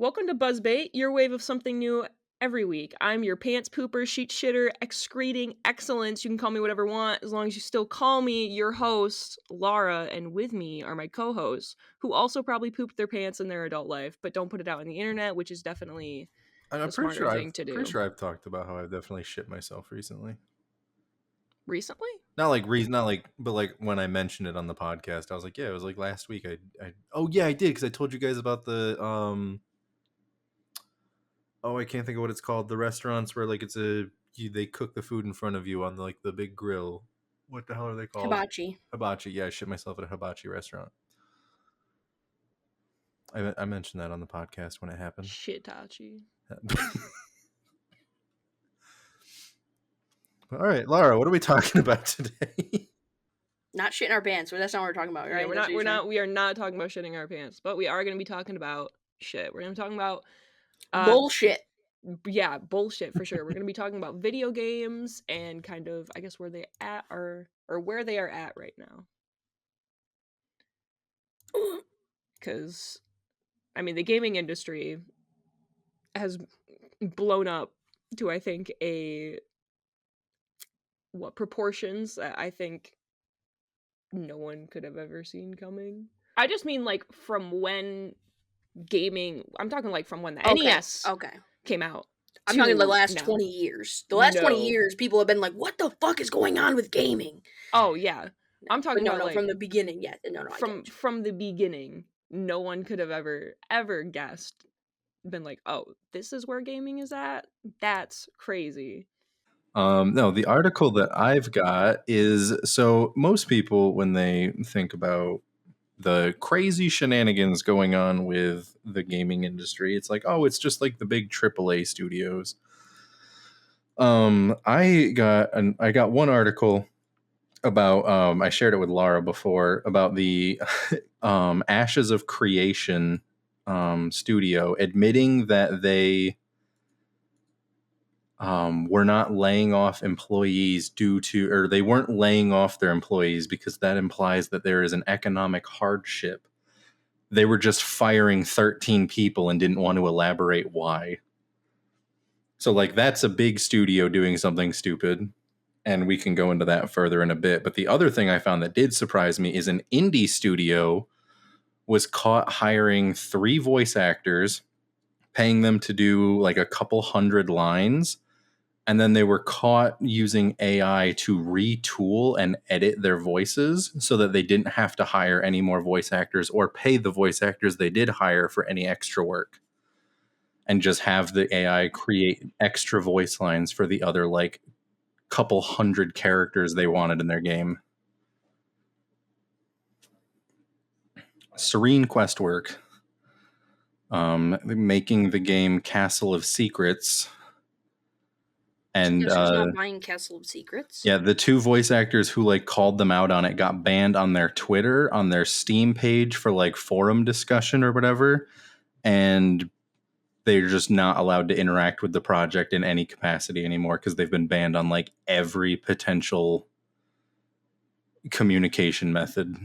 Welcome to Buzzbait, your wave of something new every week. I'm your pants pooper, sheet shitter, excreting excellence. You can call me whatever you want, as long as you still call me your host, Laura, and with me are my co-hosts, who also probably pooped their pants in their adult life, but don't put it out on the internet, which is definitely I'm the pretty smarter sure thing to pretty do. sure I've talked about how I've definitely shit myself recently. Recently? Not like, but like when I mentioned it on the podcast, I was like, yeah, it was like last week. Oh yeah, I did because I told you guys about the oh, I can't think of what it's called. The restaurants where like they cook the food in front of you on like the big grill. What the hell are they called? Hibachi. Hibachi. Yeah, I shit myself at a hibachi restaurant. I mentioned that on the podcast when it happened. Shitachi. All right, Laura, what are we talking about today? Not shitting our pants, but that's not what we're talking about, right? Yeah, we are not talking about shitting our pants, but we are going to be talking about shit. We're going to be talking about bullshit. Yeah, bullshit for sure. We're going to be talking about video games and kind of, I guess, where they at or where they are at right now. Because, I mean, the gaming industry has blown up to, I think, proportions that I think no one could have ever seen coming. I just mean, like, from when gaming, I'm talking, like, from when the NES came out. I'm talking the last 20 years. The last 20 years, people have been like, what the fuck is going on with gaming? Oh, yeah. I'm talking about, like, from the beginning, yeah. From the beginning, no one could have ever guessed, been like, oh, this is where gaming is at? That's crazy. No, the article that I've got is, so most people, when they think about the crazy shenanigans going on with the gaming industry, it's like, oh, it's just like the big AAA studios. I got one article about, I shared it with Laura before, about the Ashes of Creation studio admitting that they were not laying off employees or they weren't laying off their employees because that implies that there is an economic hardship. They were just firing 13 people and didn't want to elaborate why. So, like, that's a big studio doing something stupid, and we can go into that further in a bit. But the other thing I found that did surprise me is an indie studio was caught hiring 3 voice actors, paying them to do like a couple hundred lines, and then they were caught using AI to retool and edit their voices so that they didn't have to hire any more voice actors or pay the voice actors they did hire for any extra work, and just have the AI create extra voice lines for the other like couple hundred characters they wanted in their game. Serene Questwork, making the game Castle of Secrets. And not buying Castle of Secrets. Yeah, the 2 voice actors who like called them out on it got banned on their Twitter, on their Steam page for like forum discussion or whatever, and they're just not allowed to interact with the project in any capacity anymore because they've been banned on like every potential communication method.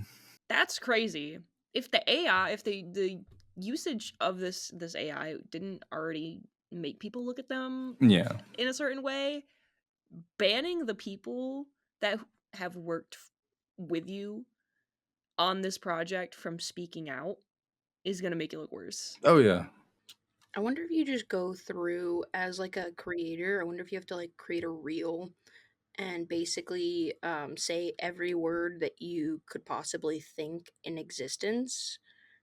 That's crazy. If the usage of this AI didn't already make people look at them in a certain way, banning the people that have worked with you on this project from speaking out is going to make it look worse. Oh yeah. I wonder if you just go through as like a creator, I wonder if you have to like create a reel and basically say every word that you could possibly think in existence.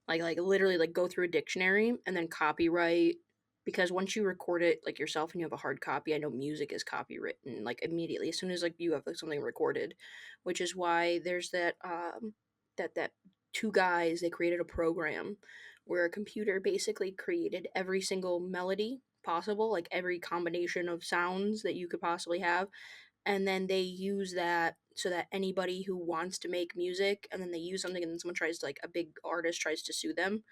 Like literally like go through a dictionary and then copyright, because once you record it like yourself and you have a hard copy, I know music is copywritten like immediately as soon as like you have like something recorded, which is why there's that that 2 guys, they created a program where a computer basically created every single melody possible, like every combination of sounds that you could possibly have, and then they use that so that anybody who wants to make music, and then they use something and then someone tries to, like a big artist tries to sue them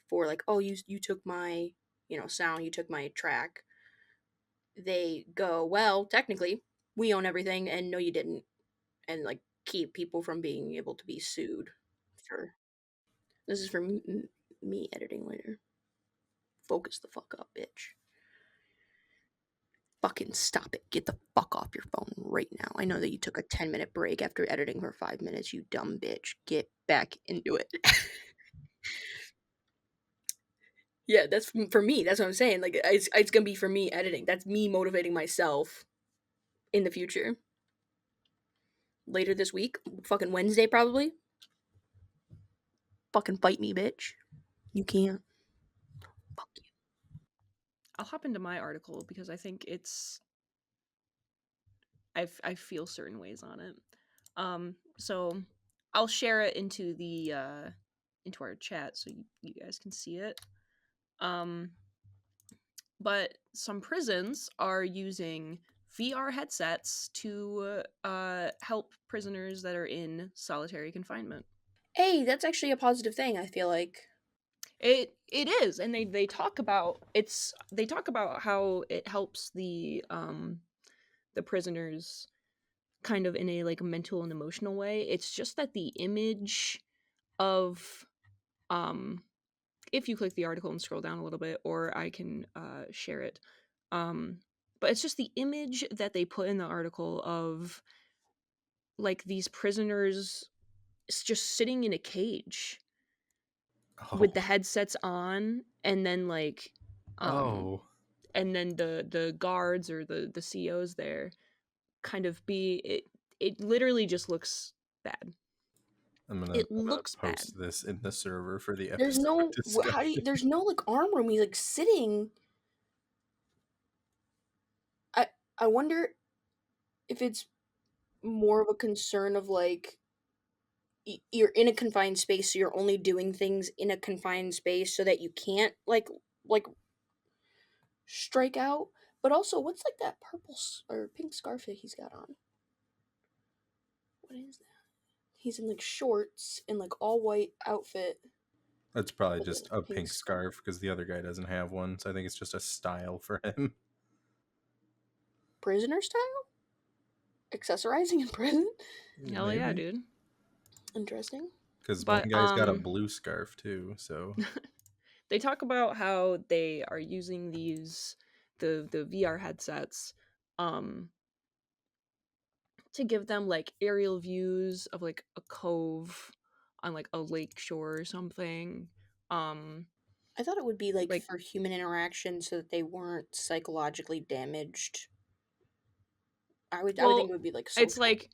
for like, oh, you took my, sound, you took my track, they go, well, technically we own everything and no you didn't, and like keep people from being able to be sued for this is for me editing later. Focus the fuck up, bitch. Fucking stop it. Get the fuck off your phone right now. I know that you took a 10-minute break after editing for 5 minutes, you dumb bitch. Get back into it. Yeah, that's for me. That's what I'm saying. Like, it's gonna be for me editing. That's me motivating myself in the future. Later this week, fucking Wednesday probably. Fucking fight me, bitch. You can't. Fuck you. I'll hop into my article because I think it's I feel certain ways on it. So I'll share it into the into our chat so you guys can see it. But some prisons are using VR headsets to help prisoners that are in solitary confinement. Hey, that's actually a positive thing, I feel like. It is, and they talk about how it helps the prisoners kind of in a like mental and emotional way. It's just that the image of if you click the article and scroll down a little bit, or I can share it. But it's just the image that they put in the article of like these prisoners just sitting in a cage with the headsets on, and then like and then the guards or the COs there kind of it literally just looks bad. I'm gonna post this in the server for the episode. There's no there's no like arm room. He's like sitting. I wonder if it's more of a concern of like you're in a confined space, so you're only doing things in a confined space so that you can't like strike out. But also, what's like that purple or pink scarf that he's got on? What is that? He's in like shorts and like all white outfit. That's probably just a pink scarf because the other guy doesn't have one, so I think it's just a style for him. Prisoner style? Accessorizing in prison? Hell yeah, dude. Interesting. Because one guy's got a blue scarf too, so they talk about how they are using the VR headsets to give them like aerial views of like a cove on like a lake shore or something. I thought it would be like for human interaction so that they weren't psychologically damaged. I would think it would be like social. It's like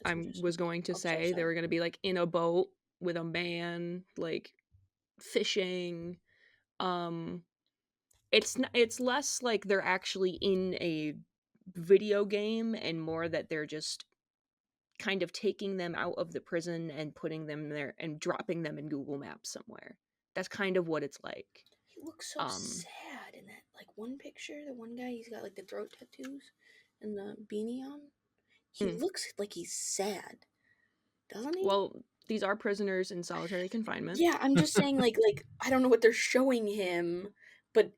I was going to say they were going to be like in a boat with a man like fishing. It's less like they're actually in a video game and more that they're just kind of taking them out of the prison and putting them there and dropping them in Google Maps somewhere. That's kind of what it's like. He looks so sad in that like one picture. The one guy, he's got like the throat tattoos and the beanie on. He looks like he's sad, doesn't he? Well, these are prisoners in solitary confinement. Yeah, I'm just saying like I don't know what they're showing him, but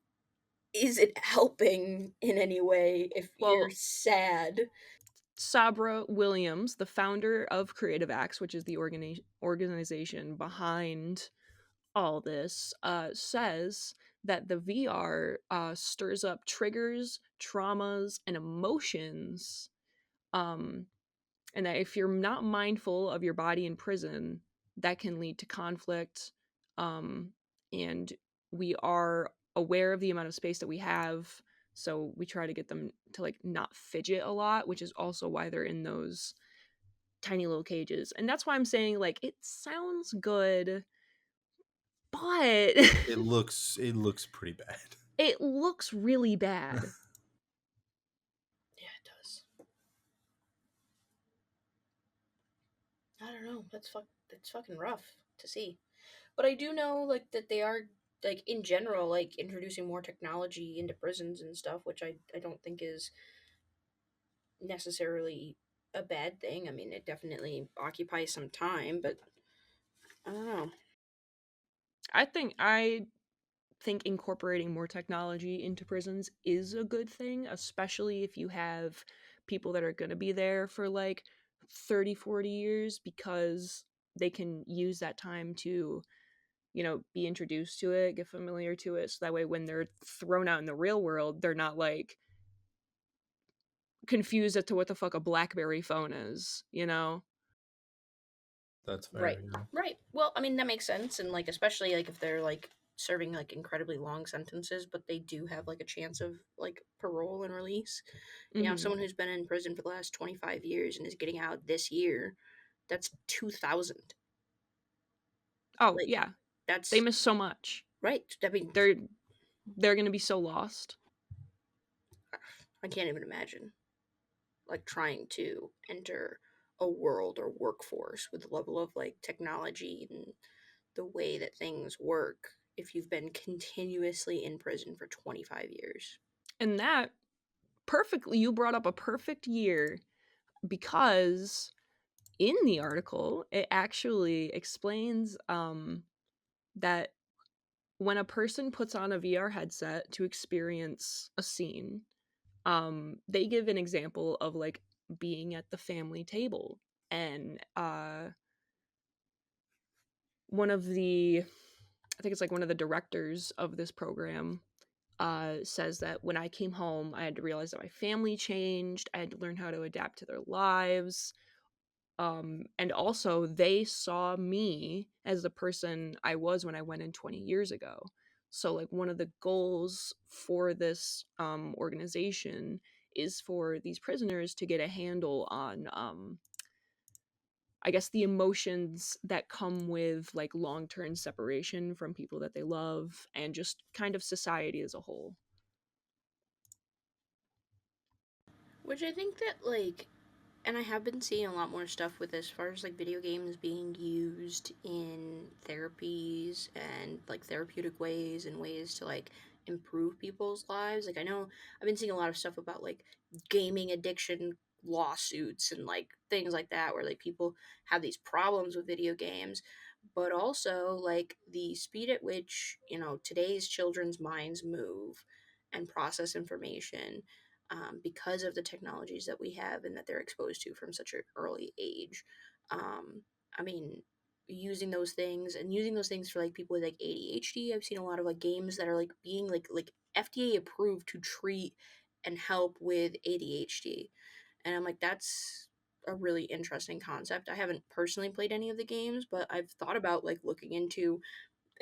is it helping in any way if you're sad? Sabra Williams, the founder of Creative Acts, which is the organization behind all this, says that the VR stirs up triggers, traumas, and emotions, and that if you're not mindful of your body in prison, that can lead to conflict. And we are aware of the amount of space that we have, so we try to get them to like not fidget a lot, which is also why they're in those tiny little cages. And that's why I'm saying like it sounds good, but it looks pretty bad. It looks really bad. Yeah, it does. I don't know. That's fucking rough to see. But I do know like that they are like in general like introducing more technology into prisons and stuff, which I don't think is necessarily a bad thing. I mean, it definitely occupies some time, but I don't know. I think incorporating more technology into prisons is a good thing, especially if you have people that are going to be there for like 30, 40 years, because they can use that time to be introduced to it, get familiar to it, so that way when they're thrown out in the real world, they're not like confused as to what the fuck a BlackBerry phone is, That's Right. fair. Yeah. Right. Well, I mean, that makes sense. And like, especially like if they're like serving like incredibly long sentences, but they do have like a chance of like parole and release. Mhm. Someone who's been in prison for the last 25 years and is getting out this year, that's 2,000. Oh, Like, yeah. They that's miss so much. right. I mean, They're going to be so lost. I can't even imagine like trying to enter a world or workforce with the level of like technology and the way that things work if you've been continuously in prison for 25 years. And that perfectly, you brought up a perfect year, because in the article it actually explains that when a person puts on a VR headset to experience a scene, they give an example of like being at the family table, and one of the I think it's like one of the directors of this program says that when I came home, I had to realize that my family changed. I had to learn how to adapt to their lives. And also, they saw me as the person I was when I went in 20 years ago. So, like, one of the goals for this organization is for these prisoners to get a handle on, I guess, the emotions that come with like long term separation from people that they love, and just kind of society as a whole. Which I think that, like, and I have been seeing a lot more stuff with as far as like video games being used in therapies and like therapeutic ways and ways to like improve people's lives. Like, I know I've been seeing a lot of stuff about like gaming addiction lawsuits and like things like that where like people have these problems with video games, but also like the speed at which today's children's minds move and process information, because of the technologies that we have and that they're exposed to from such an early age. Um, I mean, using those things for like people with like ADHD. I've seen a lot of like games that are like being like FDA approved to treat and help with ADHD, and I'm like, that's a really interesting concept. I haven't personally played any of the games, but I've thought about like looking into,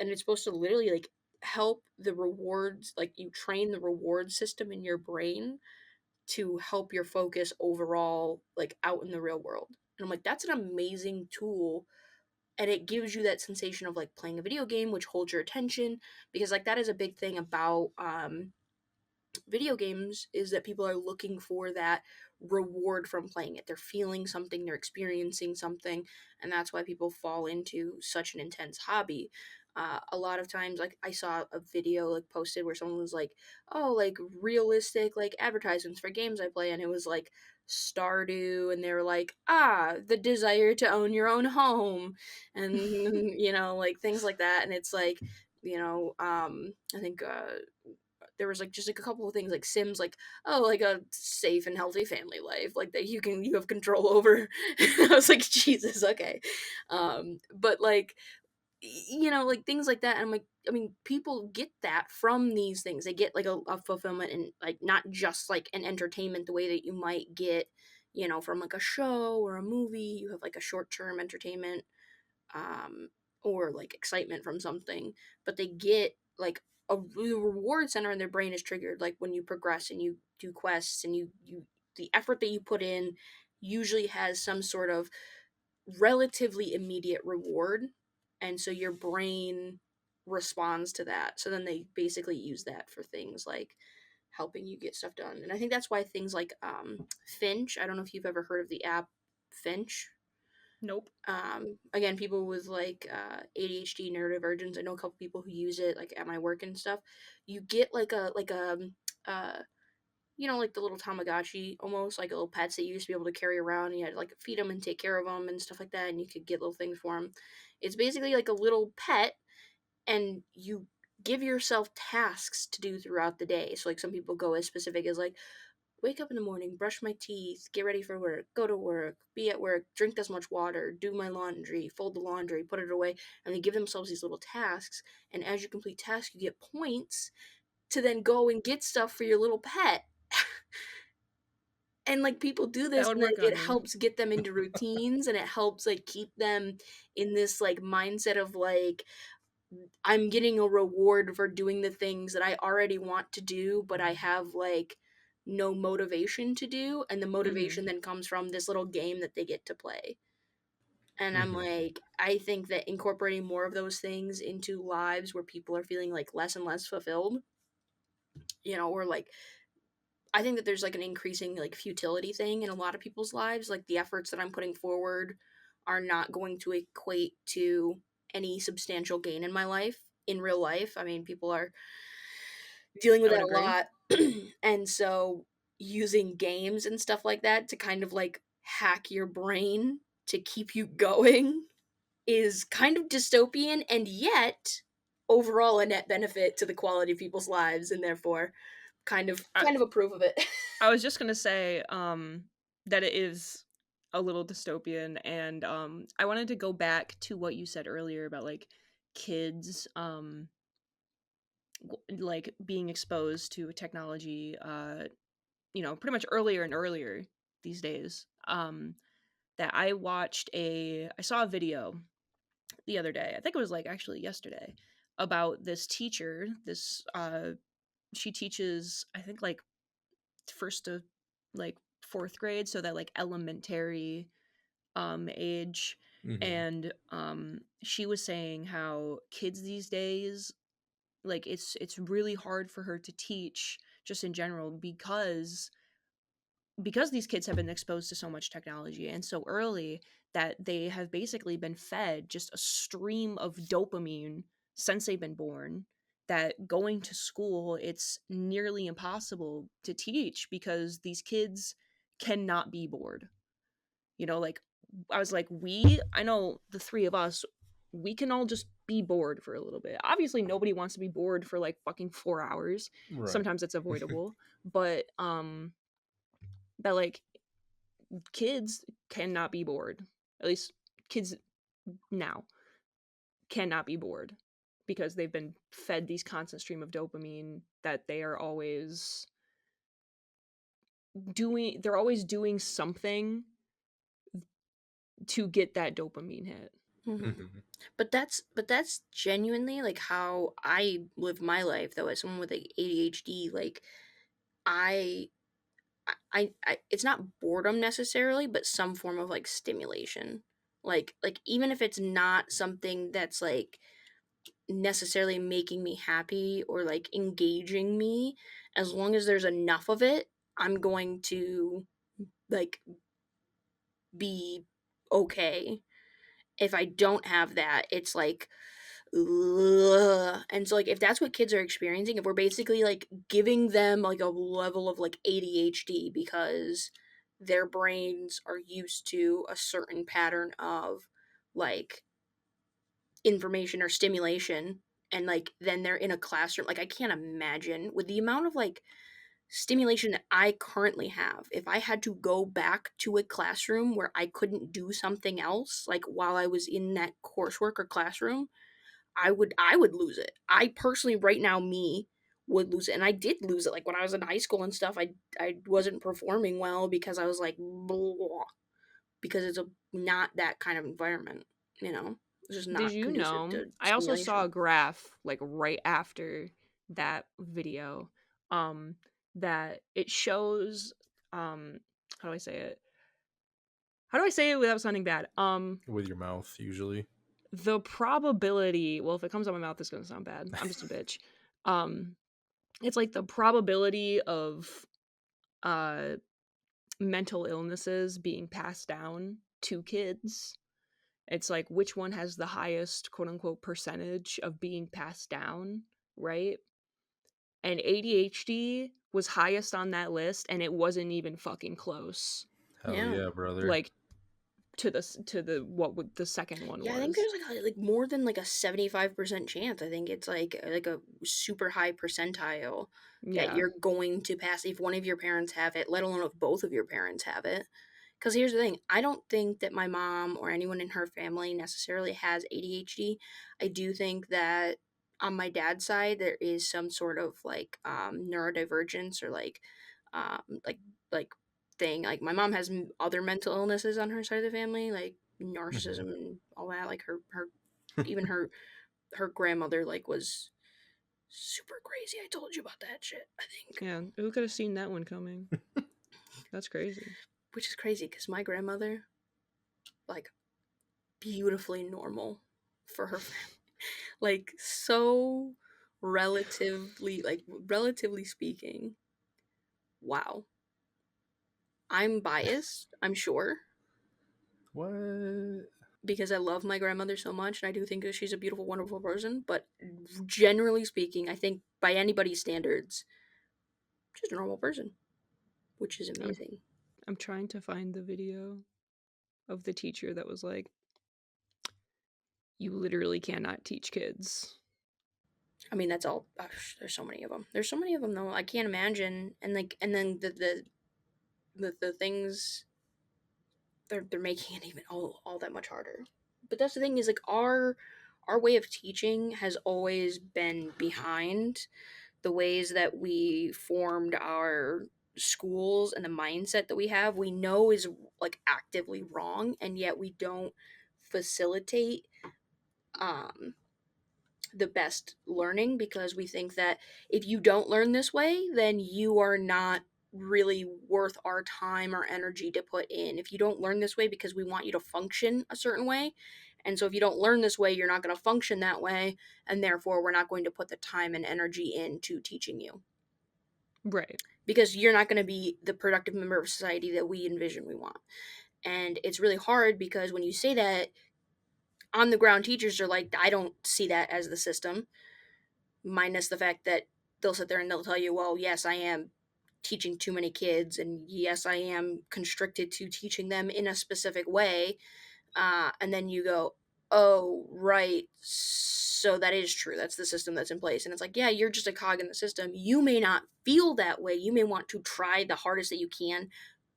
and it's supposed to literally like help the rewards, like you train the reward system in your brain to help your focus overall, like out in the real world. And I'm like, that's an amazing tool. And it gives you that sensation of like playing a video game, which holds your attention. Because like that is a big thing about video games, is that people are looking for that reward from playing it. They're feeling something, they're experiencing something, and that's why people fall into such an intense hobby. A lot of times, like I saw a video like posted where someone was like, "Oh, like realistic like advertisements for games I play," and it was like Stardew, and they were like, the desire to own your own home, and like things like that, and it's like, I think there was like just like a couple of things like Sims, like, oh, like a safe and healthy family life, like that you have control over. I was like, Jesus, okay. But like, like things like that. And I'm like, I mean, people get that from these things. They get like a fulfillment, and like not just like an entertainment the way that you might get, from like a show or a movie. You have like a short term entertainment, um, or like excitement from something, but they get like the reward center in their brain is triggered like when you progress and you do quests, and you the effort that you put in usually has some sort of relatively immediate reward, and so your brain responds to that. So then they basically use that for things like helping you get stuff done. And I think that's why things like Finch, I don't know if you've ever heard of the app Finch. Nope. Again, people with like ADHD, neurodivergence, I know a couple people who use it like at my work and stuff. You get like uh like the little Tamagotchi, almost like little pets that you used to be able to carry around, and you had to like feed them and take care of them and stuff like that, and you could get little things for them. It's basically like a little pet, and you give yourself tasks to do throughout the day. So like some people go as specific as like, wake up in the morning, brush my teeth, get ready for work, go to work, be at work, drink this much water, do my laundry, fold the laundry, put it away, and they give themselves these little tasks, and as you complete tasks, you get points to then go and get stuff for your little pet. And like people do That this would and like work it on me. helps get them into routines, and it helps like keep them in this like mindset of like, I'm getting a reward for doing the things that I already want to do, but I have like no motivation to do, and the motivation then comes from this little game that they get to play. And I'm like, I think that incorporating more of those things into lives where people are feeling like less and less fulfilled, or like, I think that there's like an increasing like futility thing in a lot of people's lives. Like the efforts that I'm putting forward are not going to equate to any substantial gain in my life, in real life. I mean, people are dealing with I would that a agree. lot. And so using games and stuff like that to kind of like hack your brain to keep you going is kind of dystopian, and yet overall a net benefit to the quality of people's lives, and therefore kind of approve of it. I was just gonna say that it is a little dystopian, and I wanted to go back to what you said earlier about like kids like being exposed to technology pretty much earlier and earlier these days. That I saw a video the other day. I think it was like actually yesterday, about this teacher. She teaches, I think, like first to like fourth grade, so that like elementary age. And she was saying how kids these days, like it's really hard for her to teach just in general, because these kids have been exposed to so much technology and so early, that they have basically been fed just a stream of dopamine since they've been born, that going to school, it's nearly impossible to teach because these kids cannot be bored. Like, I was like, I know the three of us, we can all just be bored for a little bit. Obviously nobody wants to be bored for like fucking 4 hours. Right. Sometimes it's avoidable. But that like kids cannot be bored. At least kids now cannot be bored, because they've been fed these constant stream of dopamine, that they are always doing something to get that dopamine hit. But that's genuinely like how I live my life, though, as someone with like ADHD. Like I it's not boredom necessarily, but some form of like stimulation. Like even if it's not something that's like necessarily making me happy or like engaging me, as long as there's enough of it, I'm going to like be okay. If I don't have that, it's like, ugh. And so like if that's what kids are experiencing, if we're basically like giving them like a level of like ADHD because their brains are used to a certain pattern of like information or stimulation, and like then they're in a classroom, like I can't imagine with the amount of like stimulation that I currently have, if I had to go back to a classroom where I couldn't do something else like while I was in that coursework or classroom, I would lose it. I personally right now me would lose it, and I did lose it like when I was in high school and stuff. I wasn't performing well because I was like blah, because it's not that kind of environment, it's just Did not you conducive know? to I also saw a stimulation. graph like right after that video, that it shows, how do I say it? How do I say it without sounding bad? With your mouth, usually. The probability, well, if it comes out my mouth, it's gonna sound bad. I'm just a bitch. It's like the probability of uh mental illnesses being passed down to kids. It's like which one has the highest quote unquote percentage of being passed down, right? And ADHD was highest on that list, and it wasn't even fucking close. Hell Yeah. yeah, brother. Like to the what would the second one Yeah, was. I think there's like more than like a 75% chance. I think it's like a super high percentile that you're going to pass if one of your parents have it, let alone if both of your parents have it. Because here's the thing, I don't think that my mom or anyone in her family necessarily has ADHD. I do think that on my dad's side there is some sort of like neurodivergence or um like like thing. Like my mom has other mental illnesses on her side of the family, like narcissism and all that. Like her even her grandmother like was super crazy. I told you about that shit, I think. Yeah, who could have seen that one coming? That's crazy. Which is crazy because my grandmother, like, beautifully normal for her family. Like, so relatively speaking, wow. I'm biased, I'm sure. What? Because I love my grandmother so much and I do think that she's a beautiful, wonderful person. But generally speaking, I think by anybody's standards, she's a normal person, which is amazing. I'm trying to find the video of the teacher that was like, you literally cannot teach kids. I mean, that's all. There's so many of them. There's so many of them, though. I can't imagine. And like, and then the things they're making it even all that much harder. But that's the thing is like our way of teaching has always been behind the ways that we formed our schools and the mindset that we have. We know is like actively wrong, and yet we don't facilitate um the best learning because we think that if you don't learn this way, then you are not really worth our time or energy to put in. If you don't learn this way because we want you to function a certain way, and so if you don't learn this way, you're not going to function that way, and therefore we're not going to put the time and energy into teaching you. Right. Because you're not going to be the productive member of society that we envision we want. And it's really hard because when you say that, on the ground teachers are like, I don't see that as the system. Minus the fact that they'll sit there and they'll tell you, well, yes, I am teaching too many kids, and yes, I am constricted to teaching them in a specific way. And then you go, oh, right, so that is true. That's the system that's in place. And it's like, yeah, you're just a cog in the system. You may not feel that way. You may want to try the hardest that you can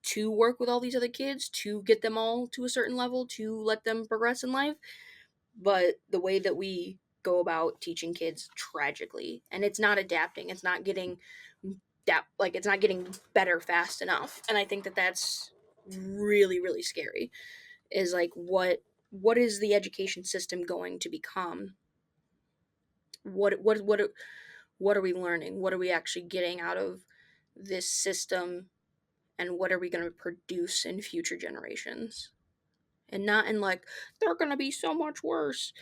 to work with all these other kids, to get them all to a certain level, to let them progress in life. But the way that we go about teaching kids tragically, and it's not adapting, it's not getting it's not getting better fast enough. And I think that that's really, really scary, is like what is the education system going to become? What are we learning? What are we actually getting out of this system, and what are we going to produce in future generations? And not in like, they're going to be so much worse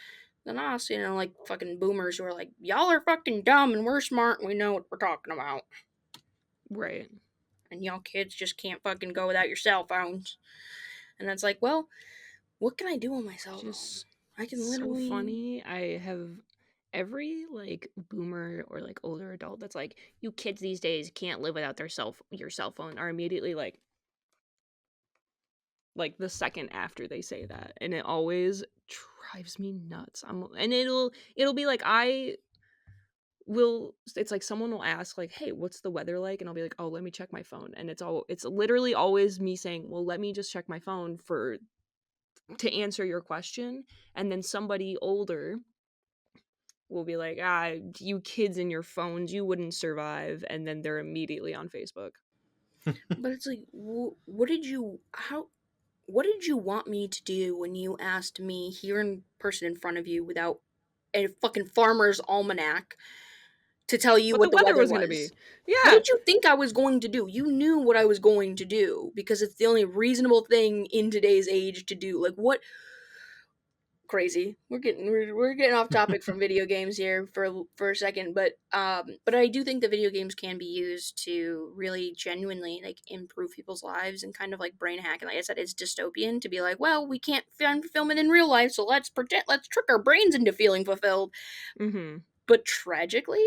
than us, like fucking boomers who are like, y'all are fucking dumb and we're smart and we know what we're talking about. Right. And y'all kids just can't fucking go without your cell phones. And it's like, well, what can I do on my cell phone? I can literally. So funny. I have every like boomer or like older adult that's like, you kids these days can't live without your cell phone, are immediately like the second after they say that, and it always drives me nuts. And it'll be like, it's like someone will ask like, hey, what's the weather like, and I'll be like, oh, let me check my phone, and it's literally always me saying, well, let me just check my phone to answer your question. And then somebody older will be like, you kids and your phones, you wouldn't survive, and then they're immediately on Facebook. But it's like, what did you want me to do when you asked me here in person in front of you without a fucking farmer's almanac to tell you what the weather was going to be? Yeah. What did you think I was going to do? You knew what I was going to do because it's the only reasonable thing in today's age to do. Like, what? Crazy. We're getting off topic from video games here for a second, but I do think that video games can be used to really genuinely like improve people's lives and kind of like brain hack. And like I said, it's dystopian to be like, well, we can't film it in real life, so let's trick our brains into feeling fulfilled. Mm-hmm. But tragically,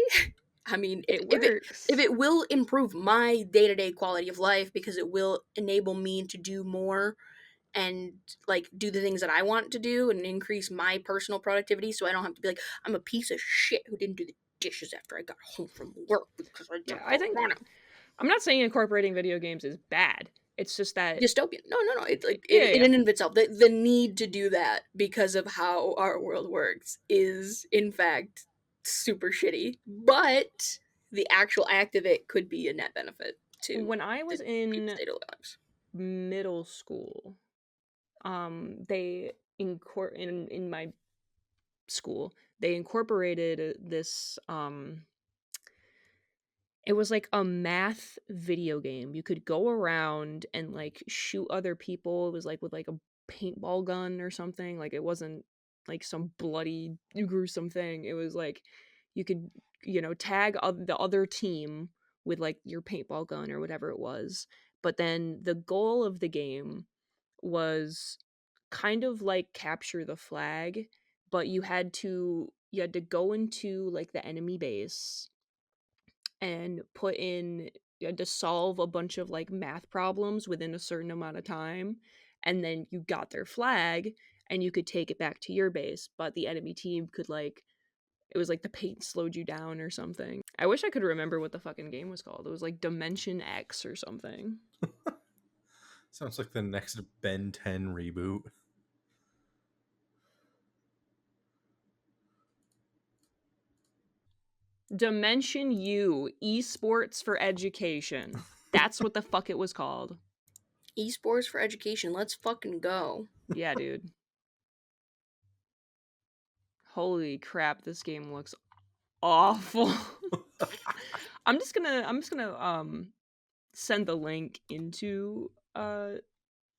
I mean, if it will improve my day-to-day quality of life because it will enable me to do more and like do the things that I want to do and increase my personal productivity, so I don't have to be like, I'm a piece of shit who didn't do the dishes after I got home from work because I didn't want to. I'm not saying incorporating video games is bad. It's just that dystopian. No. It's like in and of itself, the need to do that because of how our world works is in fact super shitty. But the actual act of it could be a net benefit to when I was in daily lives. Middle school, they in my school they incorporated this it was like a math video game. You could go around and like shoot other people. It was like with like a paintball gun or something. Like it wasn't like some bloody gruesome thing. It was like you could, tag the other team with like your paintball gun or whatever it was. But then the goal of the game was kind of like capture the flag, but you had to go into like the enemy base and you had to solve a bunch of like math problems within a certain amount of time, and then you got their flag and you could take it back to your base, but the enemy team could like, it was like the paint slowed you down or something. I wish I could remember what the fucking game was called. It was like Dimension X or something. Sounds like the next Ben 10 reboot. Dimension U, esports for education. That's what the fuck it was called. Esports for education. Let's fucking go. Yeah, dude. Holy crap, this game looks awful. I'm just gonna send the link into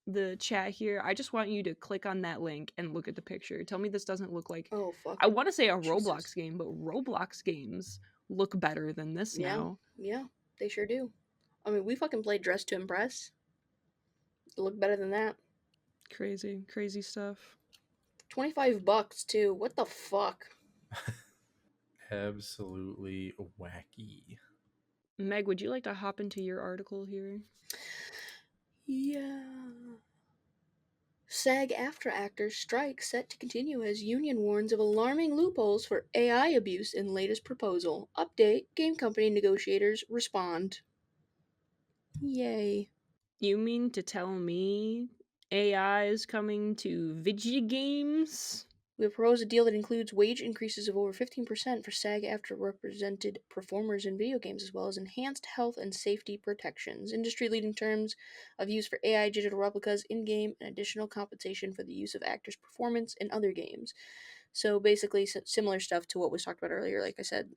the chat here. I just want you to click on that link and look at the picture. Tell me this doesn't look like, oh fuck, I want to say a Roblox game, but Roblox games look better than this now. Yeah, they sure do. I mean, we fucking played Dress to Impress. It looked better than that. Crazy stuff. $25 too. What the fuck? Absolutely wacky. Meg, would you like to hop into your article here? Yeah. SAG-AFTRA actors strike set to continue as union warns of alarming loopholes for AI abuse in latest proposal. Update, game company negotiators respond. Yay. You mean to tell me AI is coming to video games? We have proposed a deal that includes wage increases of over 15% for SAG-AFTRA represented performers in video games, as well as enhanced health and safety protections, industry-leading terms of use for AI digital replicas in-game, and additional compensation for the use of actors' performance in other games. So basically, similar stuff to what was talked about earlier, like I said,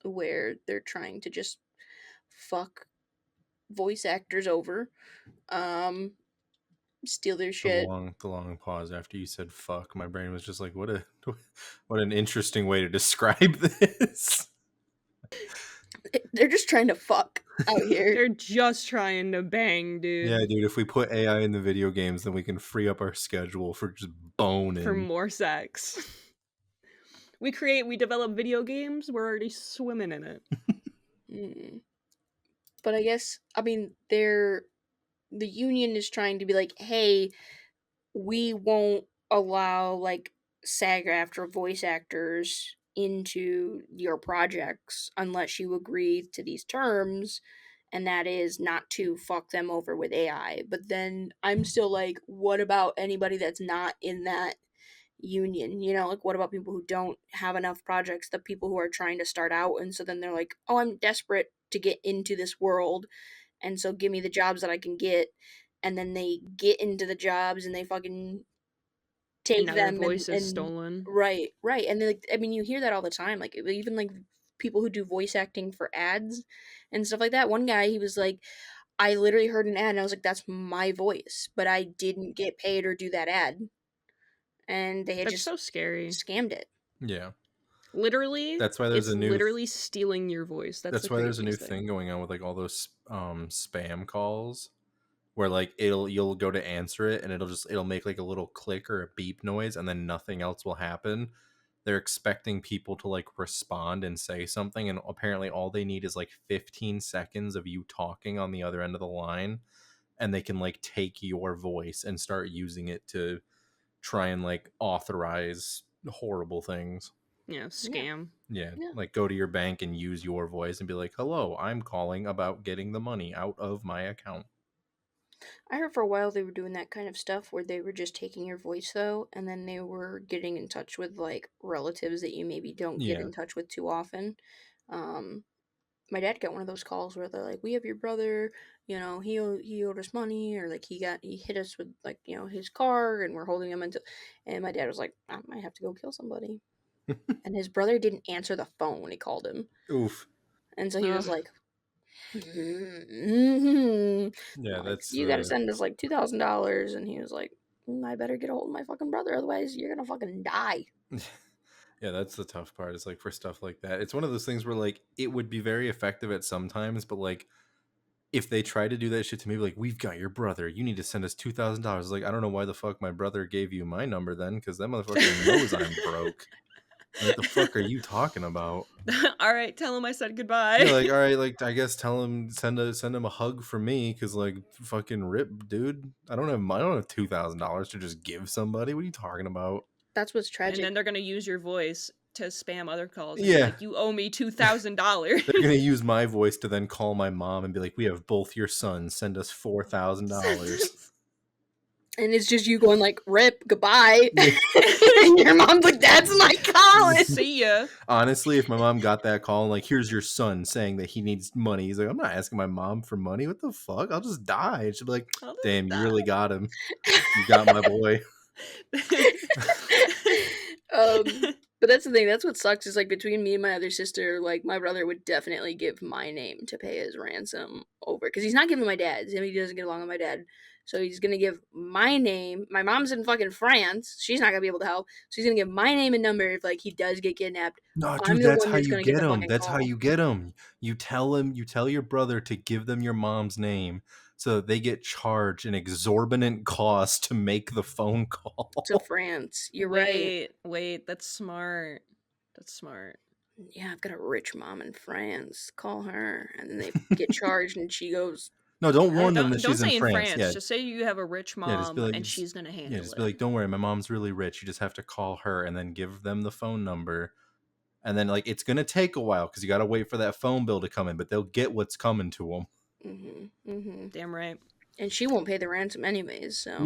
where they're trying to just fuck voice actors over. Steal their shit. The long pause after you said fuck, my brain was just like, what an interesting way to describe this. They're just trying to fuck out here. They're just trying to bang, dude. Yeah, dude, if we put AI in the video games, then we can free up our schedule for just boning. For more sex. We develop video games, we're already swimming in it. But I guess, I mean, the union is trying to be like, hey, we won't allow like SAG-AFTRA voice actors into your projects unless you agree to these terms, and that is not to fuck them over with AI. But then I'm still like, what about anybody that's not in that union? Like, what about people who don't have enough projects, the people who are trying to start out, and so then they're like, oh, I'm desperate to get into this world, and so give me the jobs that I can get, and then they get into the jobs and they fucking take them, their voice is stolen. Right. And then, like, I mean, you hear that all the time, like even like people who do voice acting for ads and stuff like that. One guy, he was like, I literally heard an ad and I was like, that's my voice, but I didn't get paid or do that ad, and they had just so scary scammed it. Yeah, literally. That's why there's literally stealing your voice. That's why there's a new thing going on with like all those spam calls, where like you'll go to answer it and it'll make like a little click or a beep noise and then nothing else will happen. They're expecting people to like respond and say something, and apparently all they need is like 15 seconds of you talking on the other end of the line, and they can like take your voice and start using it to try and like authorize horrible things. Yeah, scam. Yeah, like go to your bank and use your voice and be like, hello, I'm calling about getting the money out of my account. I heard for a while they were doing that kind of stuff where they were just taking your voice though, and then they were getting in touch with like relatives that you maybe don't get in touch with too often. My dad got one of those calls where they're like, "We have your brother, you know, he owed us money, or like he hit us with like his car, and we're holding him until." And my dad was like, "I might have to go kill somebody," and his brother didn't answer the phone when he called him. Oof. And so he was like, yeah, that's you gotta send us like $2,000, and he was like, I better get a hold of my fucking brother, otherwise you're gonna fucking die. Yeah, that's the tough part. Is like for stuff like that, it's one of those things where like it would be very effective at some times, but like if they try to do that shit to me, like, we've got your brother, you need to send us $2,000. Like, I don't know why the fuck my brother gave you my number then, because that motherfucker knows I'm broke. What the fuck are you talking about? All right, tell him I said goodbye. Yeah, like, all right, like, I guess tell him, send him a hug from me, because like, fucking rip, dude. I don't have $2,000 to just give somebody. What are you talking about? That's what's tragic. And then they're gonna use your voice to spam other calls. And Yeah, like, you owe me $2,000. They're gonna use my voice to then call my mom and be like, "We have both your sons. Send us $4,000." And it's just you going like, "Rip, goodbye." And your mom's like, "That's my call. See ya." Honestly, if my mom got that call and like, "Here's your son saying that he needs money," he's like, "I'm not asking my mom for money. What the fuck? I'll just die." She'll be like, "Damn, you really got him. You got my boy." But that's the thing. That's what sucks is like between me and my other sister, like my brother would definitely give my name to pay his ransom over because he's not giving my dad's. I mean, he doesn't get along with my dad, so he's gonna give my name. My mom's in fucking France. She's not gonna be able to help, so he's gonna give my name and number if like he does get kidnapped. No, dude, that's how you get him. That's how you get him. You tell your brother to give them your mom's name. So they get charged an exorbitant cost to make the phone call to France. You're right. Wait, that's smart. That's smart. Yeah, I've got a rich mom in France. Call her, and then they get charged, and she goes. No, don't warn them that she's in France. Yeah. Just say you have a rich mom, and she's gonna handle it. Yeah, just be like, "Don't worry, my mom's really rich. You just have to call her, and then give them the phone number." And then, like, it's gonna take a while because you got to wait for that phone bill to come in, but they'll get what's coming to them. Damn right. And she won't pay the ransom anyways, so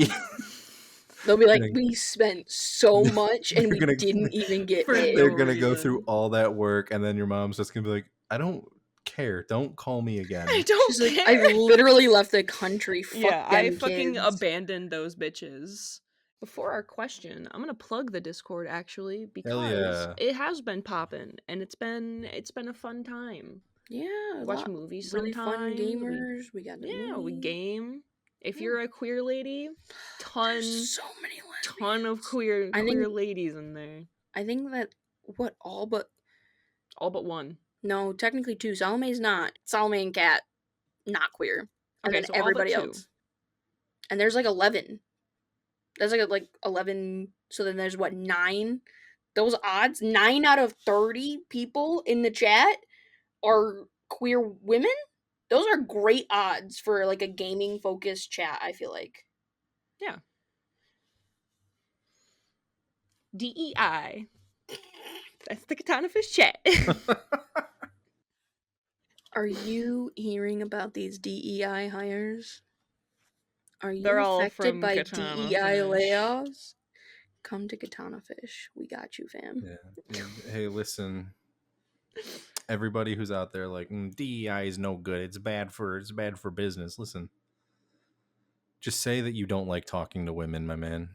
they'll be like, "We spent so much and we didn't even get paid." They're gonna go through all that work, and then your mom's just gonna be like, "I don't care. Don't call me again." I don't care. Like, I literally left the country. Fuck I fucking abandoned those bitches. Before our question, I'm gonna plug the Discord actually because it has been popping and it's been a fun time. Yeah, watch movies really sometimes. Fun gamers. We got we game. If you're a queer lady, ton of queer ladies in there. I think that all but one. No, technically two. Salome's not. Salome and Kat, not queer. And then so everybody else. And there's like 11. There's like 11. So then there's 9? Those odds, 9 out of 30 people in the chat are queer women. Those are great odds for like a gaming focused chat, I feel like. Yeah. DEI. That's the Katana Fish chat. Are you hearing about these DEI hires? Are you They're affected by Katana DEI Fish. layoffs? Come to Katana Fish. We got you, fam. Yeah. Hey, listen. Everybody who's out there like DEI is no good. It's bad for business. Listen. Just say that you don't like talking to women, my man.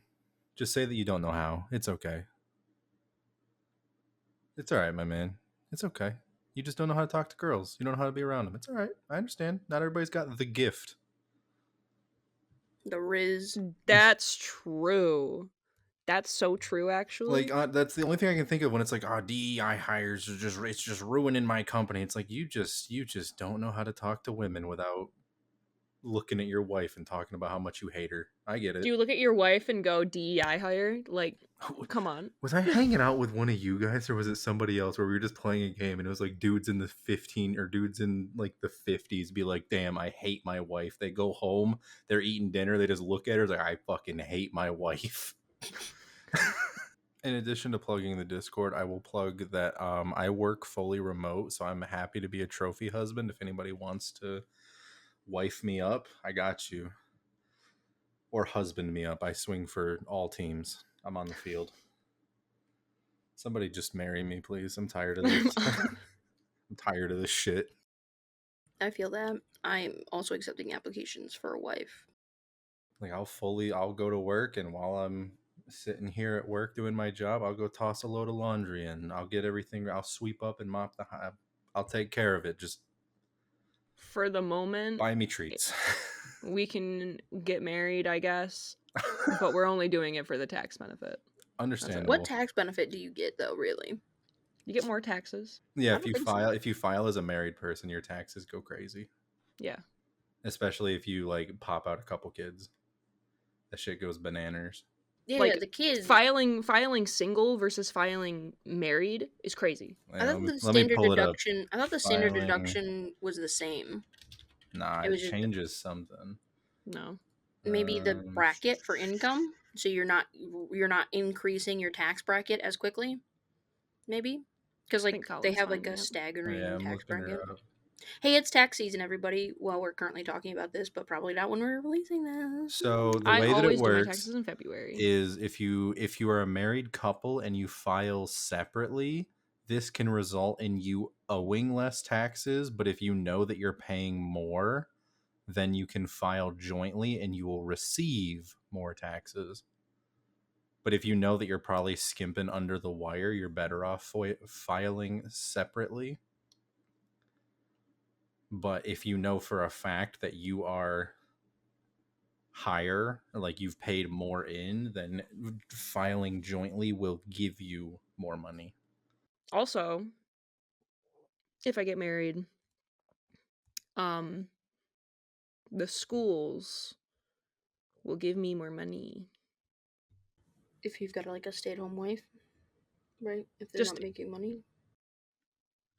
Just say that you don't know how. It's okay. It's all right, my man. It's okay. You just don't know how to talk to girls. You don't know how to be around them. It's all right. I understand. Not everybody's got the gift. The Riz. That's true. That's so true, actually. Like, that's the only thing I can think of when it's like, DEI hires are it's ruining my company. It's like, you just don't know how to talk to women without looking at your wife and talking about how much you hate her. I get it. Do you look at your wife and go DEI hire? Like, come on. Was I hanging out with one of you guys, or was it somebody else where we were just playing a game and it was like dudes in the 15 or dudes in like the 50s be like, damn, I hate my wife. They go home, they're eating dinner, they just look at her like, I fucking hate my wife. In addition to plugging the Discord, I will plug that I work fully remote, so I'm happy to be a trophy husband. If anybody wants to wife me up, I got you. Or husband me up. I swing for all teams. I'm on the field. Somebody just marry me, please. I'm tired of this. I'm tired of this shit. I feel that. I'm also accepting applications for a wife. Like I'll go to work, and while I'm sitting here at work doing my job, I'll go toss a load of laundry and I'll get everything. I'll sweep up and mop the house. I'll take care of it. Just for the moment, buy me treats. We can get married, I guess, but we're only doing it for the tax benefit. Understandable. What tax benefit do you get though, really? You get more taxes. Yeah, if you file as a married person, your taxes go crazy. Yeah. Especially if you like pop out a couple kids. That shit goes bananas. Yeah, like, the kids filing single versus filing married is crazy. I thought the standard deduction. I thought the standard deduction was the same. Nah, it changes something. No. Maybe the bracket for income, so you're not increasing your tax bracket as quickly. Maybe because like they have like a staggering tax bracket. Hey, it's tax season, everybody. Well, we're currently talking about this, but probably not when we're releasing this. So the way that it works in February. Is if you are a married couple and you file separately, this can result in you owing less taxes. But if you know that you're paying more, then you can file jointly and you will receive more taxes. But if you know that you're probably skimping under the wire, you're better off filing separately. But if you know for a fact that you are higher, like you've paid more in, then filing jointly will give you more money. Also, if I get married, the schools will give me more money. If you've got like a stay-at-home wife, right? If they're not making money.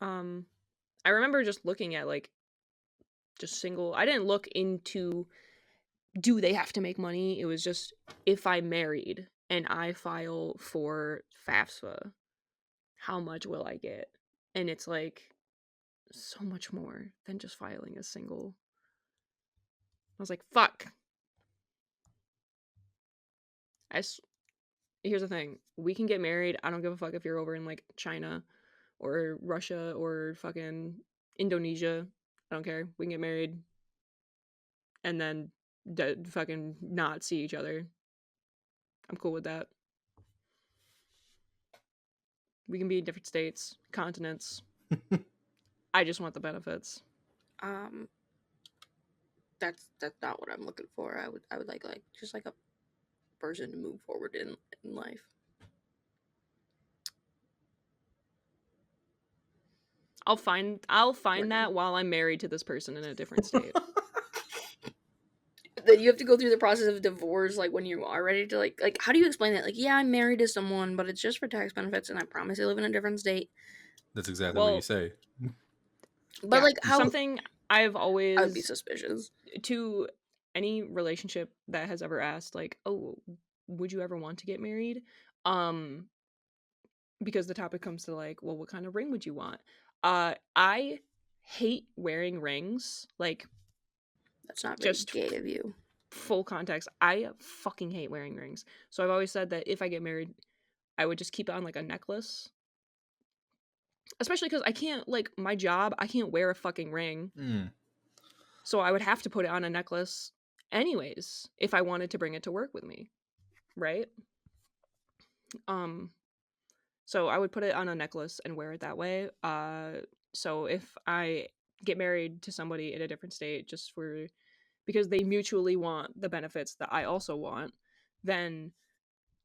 I remember just looking at like just single. I didn't look into do they have to make money. It was just if I married and I file for FAFSA, how much will I get? And it's like so much more than just filing as single. I was like, fuck. Here's the thing. We can get married. I don't give a fuck if you're over in like China or Russia or fucking Indonesia. I don't care. We can get married and then fucking not see each other. I'm cool with that. We can be in different states, continents. I just want the benefits. That's not what I'm looking for. I would like just like a person to move forward in life. I'll find that while I'm married to this person in a different state. Then you have to go through the process of divorce, like when you are ready to like how do you explain that? Like, yeah, I'm married to someone, but it's just for tax benefits, and I promise I live in a different state. That's exactly what you say. But yeah, like how something I've always I would be suspicious to any relationship that has ever asked like, oh, would you ever want to get married? Because the topic comes to like, well, what kind of ring would you want? I hate wearing rings. Like, that's not very gay of you. Full context, I fucking hate wearing rings. So I've always said that if I get married, I would just keep it on like a necklace. Especially because I can't, like, my job, I can't wear a fucking ring. So I would have to put it on a necklace anyways if I wanted to bring it to work with me. Right? So I would put it on a necklace and wear it that way. So if I get married to somebody in a different state just because they mutually want the benefits that I also want, then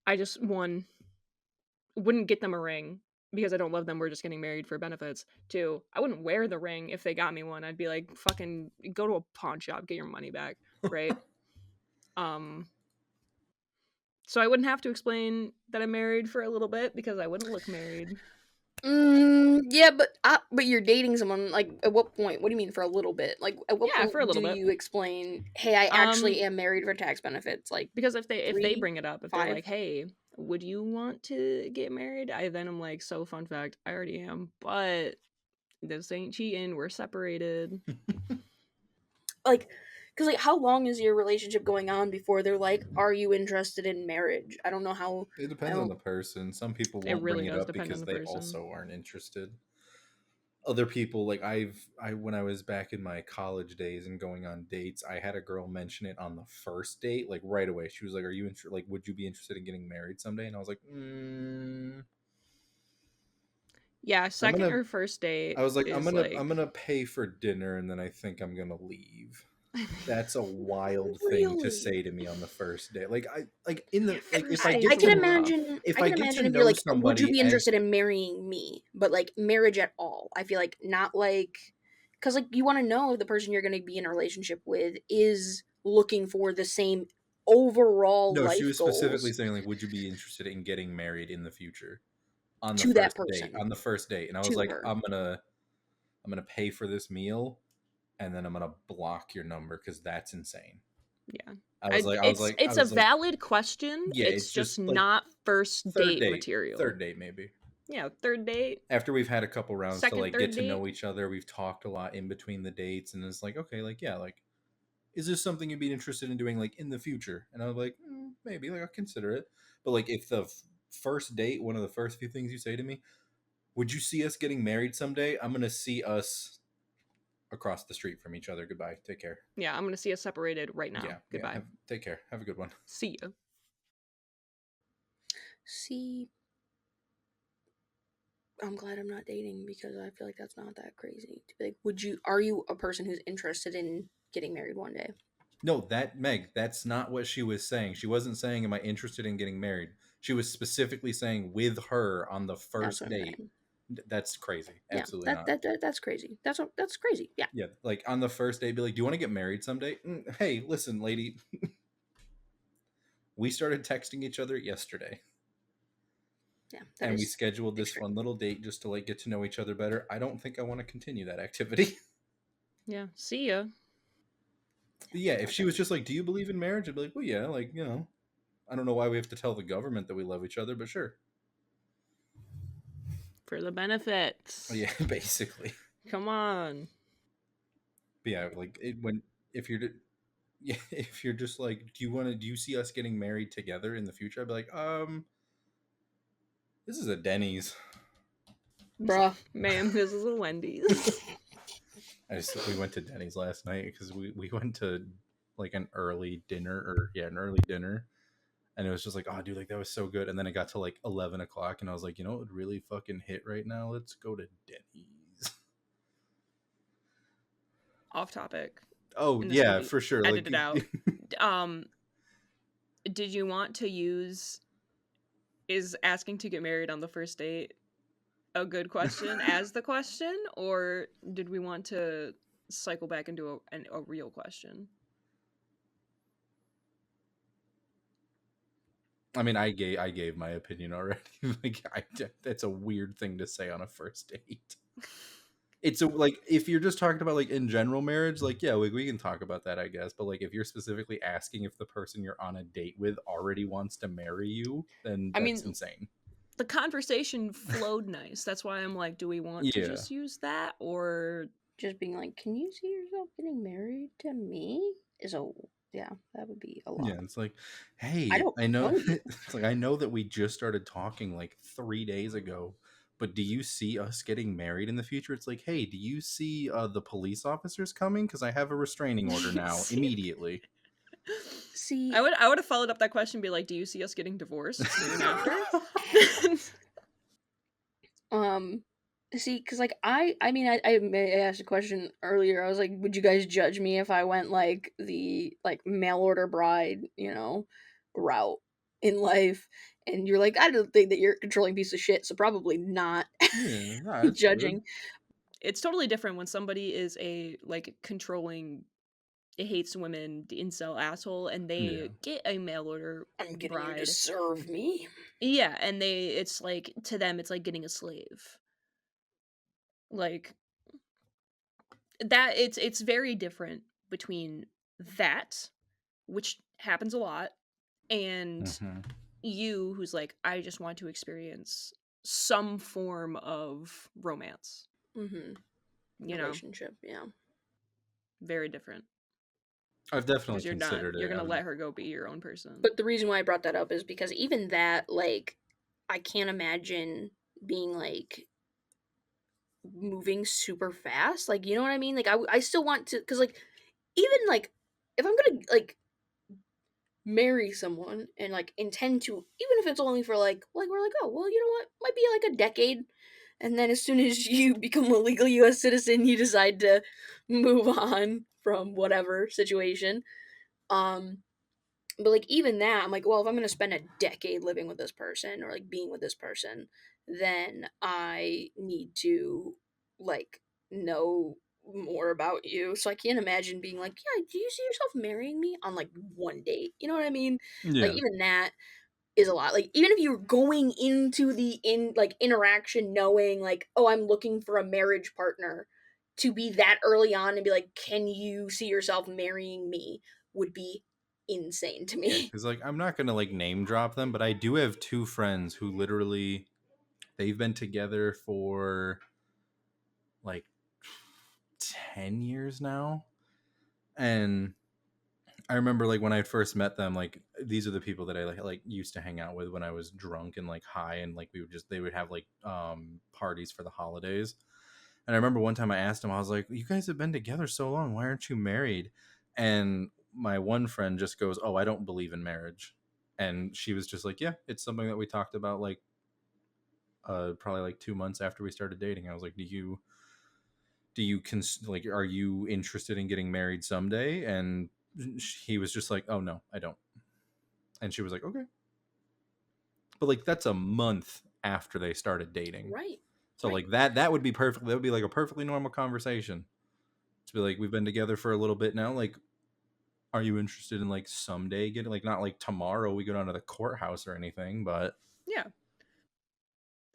I just wouldn't get them a ring because I don't love them, we're just getting married for benefits. 2, I wouldn't wear the ring if they got me one. I'd be like, fucking go to a pawn shop, get your money back, right? So I wouldn't have to explain that I'm married for a little bit because I wouldn't look married. Yeah, but you're dating someone, like, at what point? What do you mean for a little bit? Like, at what point for a little do bit. you explain, hey, I actually am married for tax benefits? Like, because if they bring it up, if 5? they're like, hey, would you want to get married? Then I'm like, so fun fact, I already am, but this ain't cheating. We're separated. Like, because, like, how long is your relationship going on before they're like, are you interested in marriage? I don't know how. It depends on the person. Some people won't really bring it does up depend on because the they person. also aren't interested. Other people, like when I was back in my college days and going on dates, I had a girl mention it on the first date, like right away. She was like, "Are you like, would you be interested in getting married someday?" And I was like, yeah, second or first date. I was like, I'm gonna pay for dinner and then I think I'm gonna leave. That's a wild thing to say to me on the first date. Like if I get I can to imagine if you're like, would you be interested in marrying me? But like marriage at all, I feel like not like, because like you want to know if the person you're going to be in a relationship with is looking for the same overall life goals. She was specifically saying like, would you be interested in getting married in the future? On the to first that person. date, on the first date, and I was like, I'm gonna pay for this meal, and then I'm gonna block your number because that's insane. Yeah, I was like, it's a valid question. Yeah, it's just like, not first date material. Third date, maybe. Yeah, third date. After we've had a couple rounds to like get to know each other, we've talked a lot in between the dates, and it's like, okay, like yeah, like, is this something you'd be interested in doing like in the future? And I was like, maybe, like I'll consider it. But like, if the first date, one of the first few things you say to me, would you see us getting married someday? I'm gonna see us across the street from each other. Goodbye. Take care. Yeah, I'm gonna see us separated right now. Yeah. Goodbye. Yeah, take care. Have a good one. See you. See, I'm glad I'm not dating because I feel like that's not that crazy. To be like, are you a person who's interested in getting married one day? No, Meg, that's not what she was saying. She wasn't saying, am I interested in getting married? She was specifically saying with her on the first date. That's crazy. Absolutely not. That's crazy. That's crazy. Yeah. Yeah. Like on the first date, be like, do you want to get married someday? Hey, listen, lady. We started texting each other yesterday. Yeah. And we scheduled this fun little date just to like get to know each other better. I don't think I want to continue that activity. Yeah. See ya. Yeah, if she was just like, do you believe in marriage? I'd be like, well, yeah, like, you know, I don't know why we have to tell the government that we love each other, but sure. For the benefits. Yeah, basically. Come on. But yeah, like if you're just like, do you see us getting married together in the future? I'd be like, this is a Denny's. Bruh. Ma'am, this is a Wendy's. We went to Denny's last night because we went to like an early dinner and it was just like, oh dude, like that was so good. And then it got to like 11 o'clock and I was like, you know what would really fucking hit right now? Let's go to Denny's. Off topic. Oh yeah, for sure. Edit it out. Did you want to use is asking to get married on the first date a good question as the question, or did we want to cycle back into a real question? I mean, I gave my opinion already. Like, that's a weird thing to say on a first date. It's like, if you're just talking about like in general marriage, like, yeah, we can talk about that, I guess. But like, if you're specifically asking if the person you're on a date with already wants to marry you, then that's insane. The conversation flowed nice. That's why I'm like, do we want to just use that, or just being like, can you see yourself getting married to me? Yeah, that would be a lot. Yeah, it's like, hey, I know it's like, I know that we just started talking like 3 days ago, but do you see us getting married in the future? It's like, hey, do you see the police officers coming? Because I have a restraining order now immediately. See, I would have followed up that question and be like, do you see us getting divorced soon after? See, because like I asked a question earlier. I was like, would you guys judge me if I went like the like mail order bride, route? in life, and you're like, I don't think that you're a controlling piece of shit, so probably not. Yeah, that's Judging. good. It's totally different when somebody is a like controlling, hates women, incel asshole, and they get a mail order I'm getting bride you to serve me. Yeah, and it's like, to them it's like getting a slave. Like that, it's very different between that, which happens a lot, and you, who's like, I just want to experience some form of romance. Relationship, yeah. Very different. I've definitely You're considered you're gonna it. let her go be your own person. But the reason why I brought that up is because even that, like, I can't imagine being like moving super fast. Like, you know what I mean? Like, I still want to, because like, even like, if I'm gonna like marry someone and like intend to, even if it's only for like we're like, oh well, you know what, might be like a decade, and then as soon as you become a legal U.S. citizen, you decide to move on from whatever situation. But like, even that, I'm like, well, if I'm gonna spend a decade living with this person or like being with this person, then I need to like know more about you. So I can't imagine being like, yeah, do you see yourself marrying me on like one date? You know what I mean? Like, even that is a lot. Like, even if you're going into the interaction knowing like, oh, I'm looking for a marriage partner, to be that early on and be like, can you see yourself marrying me, would be insane to me. Yeah, because like I'm not gonna like name drop them, but I do have two friends who literally, they've been together for like 10 years now. And I remember like when I first met them, like these are the people that I like used to hang out with when I was drunk and like high, and like they would have like parties for the holidays. And I remember one time I asked him, I was like, you guys have been together so long, why aren't you married? And my one friend just goes, oh, I don't believe in marriage. And she was just like, yeah, it's something that we talked about like probably like 2 months after we started dating. I was like, like, are you interested in getting married someday? And he was just like, oh no, I don't. And she was like, okay. But like that's a month after they started dating, Right. so like that would be perfect. That would be like a perfectly normal conversation to be like, we've been together for a little bit now, like, are you interested in like someday getting, like, not like tomorrow we go down to the courthouse or anything, but yeah,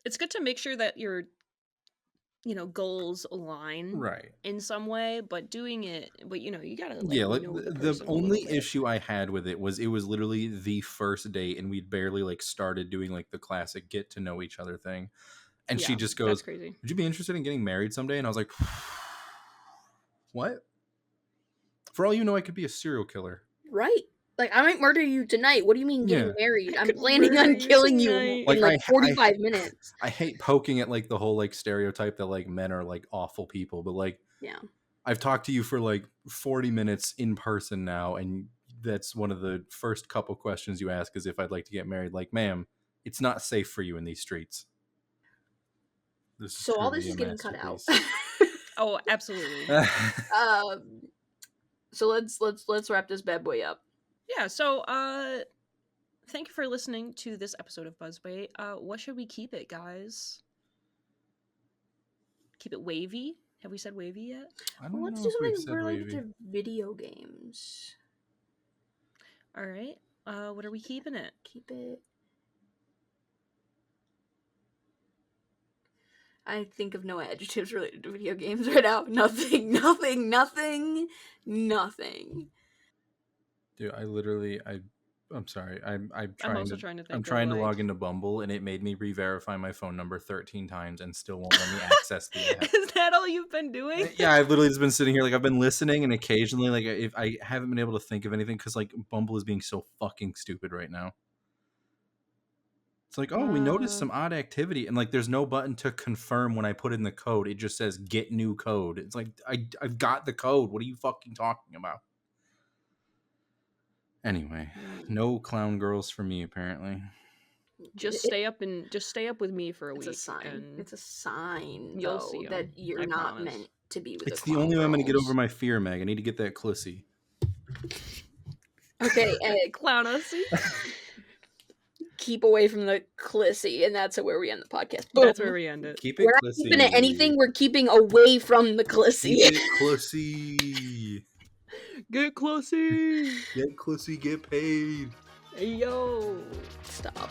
it's good to make sure that your goals align right in some way, but doing it, but you gotta like yeah, like know the the person a little only bit. issue I had with it was literally the first date, and we'd barely like started doing like the classic get to know each other thing. And she Yeah, just that's goes, crazy. would you be interested in getting married someday? And I was like, what? For all you know, I could be a serial killer. Right. Like, I might murder you tonight. What do you mean getting Yeah. married? I I'm could planning murder on you killing you tonight. in Like like 45 minutes. I hate poking at like the whole like stereotype that like men are like awful people, but like, Yeah. I've talked to you for like 40 minutes in person now, and that's one of the first couple questions you ask is if I'd like to get married. Like, ma'am, it's not safe for you in these streets. This is So all this truly is a getting cut out. masterpiece. Oh, absolutely. So let's wrap this bad boy up. Yeah, so thank you for listening to this episode of Buzzbait. What should we keep it, guys? Keep it wavy? Have we said wavy yet? I don't Let's know do if we've something said related wavy. to video games. All right. What are we keeping it? Keep it. I think of no adjectives related to video games right now. Nothing. Dude, I'm sorry. I'm also trying to think I'm of, trying to like... log into Bumble, and it made me re-verify my phone number 13 times and still won't let me access the app. Is that all you've been doing? Yeah, I've literally just been sitting here, like, I've been listening, and occasionally, like, if I haven't been able to think of anything because like Bumble is being so fucking stupid right now. It's like, oh, we noticed some odd activity, and like there's no button to confirm when I put in the code. It just says get new code. It's like I've got the code. What are you fucking talking about? Anyway, no clown girls for me apparently. Just stay up with me for a week. It's a sign. And it's a sign, you'll though, see that you're not meant to be with. It's the only way I'm going to get over my fear, Meg. I need to get that Clissy. Okay, Clown us. keep away from the clissy, and that's where we end the podcast. That's where we end it. Keep it We're not clissy. keeping it anything. We're keeping away from the clissy. Keep it clissy. Get clissy. Get clissy. Get paid. Hey, yo. Stop.